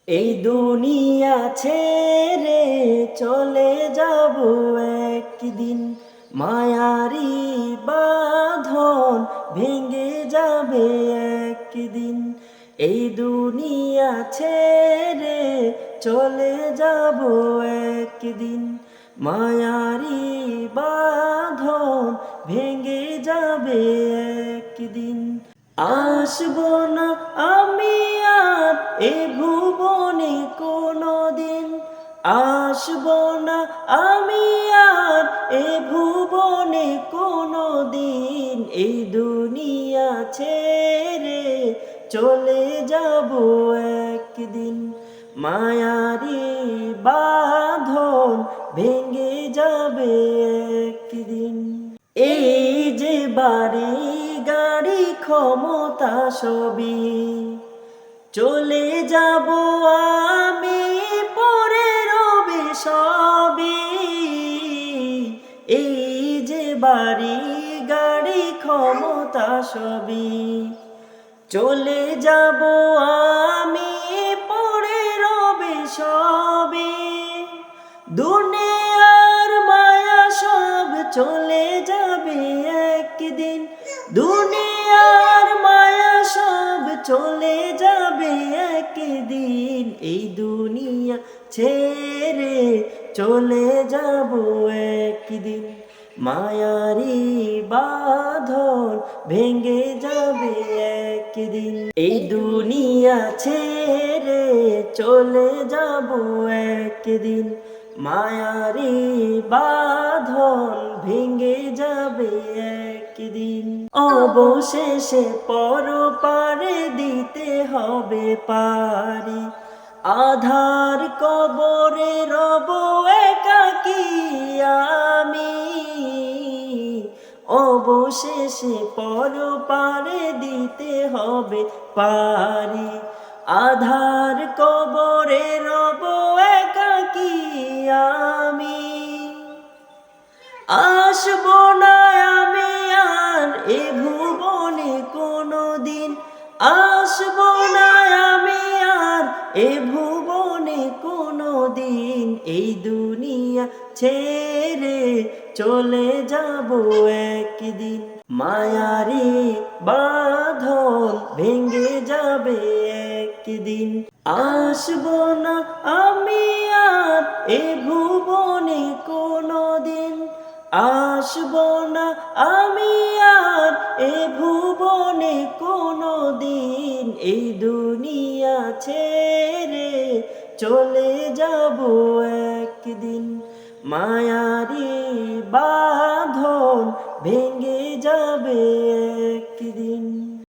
এই দুনিয়া ছেড়ে চলে যাব একদিন, মায়ারি বাঁধন ভেঙে যাবে একদিন। এই দুনিয়া ছেড়ে চলে যাব একদিন, মায়ারি বাঁধন ভেঙে যাবে একদিন। আসবো না আমি আর এ ভুবনে কোনদিন, আসবো না আমি আর এ ভুবনে কোনদিন। এই দুনিয়া ছেড়ে চলে যাব একদিন, মায়ারি বাঁধন ভেঙে যাবে একদিন। এই যে বাড়ি গাড়ি ক্ষমতা সবই চলে যাব আমি, পরে রবে সবই। এই যে বাড়ি গাড়ি ক্ষমতা সবই চলে যাব আমি, পরে রবে সবই। দুনিয়ার মায়া সব চলে যাবে একদিন, দুনিয়ার মায়া সব চলে যাবে একদিন। এই দুনিয়া ছেড়ে চলে যাব একদিন, মায়ারি বাঁধন ভেঙে যাবে একদিন। এই দুনিয়া ছেড়ে চলে যাব একদিন, মায়ারি বাঁধন ভেঙে যাবে একদিন। অবশেষে পরপারে দিতে হবে পারি, আধার কবরে রব একাকী আমি। অবশেষে পরপারে দিতে হবে পারি, আধার কবরে রব একাকী আমি। আসবো না আমি আর এ ভুবনে কোনদিন, আসবো না আমি আর এ ভুবনে কোনদিন। এই দুনিয়া ছেড়ে চলে যাব একদিন, মায়ারি বাঁধন ভেঙে যাবে একদিন। আসবো না আমি আর এ ভুবনে কোনদিন, আসবো না আমি আর এ ভুবনে কোনদিন। এই দুনিয়া ছেড়ে চলে যাব একদিন, মায়ারি বাঁধন ভেঙে যাবে একদিন।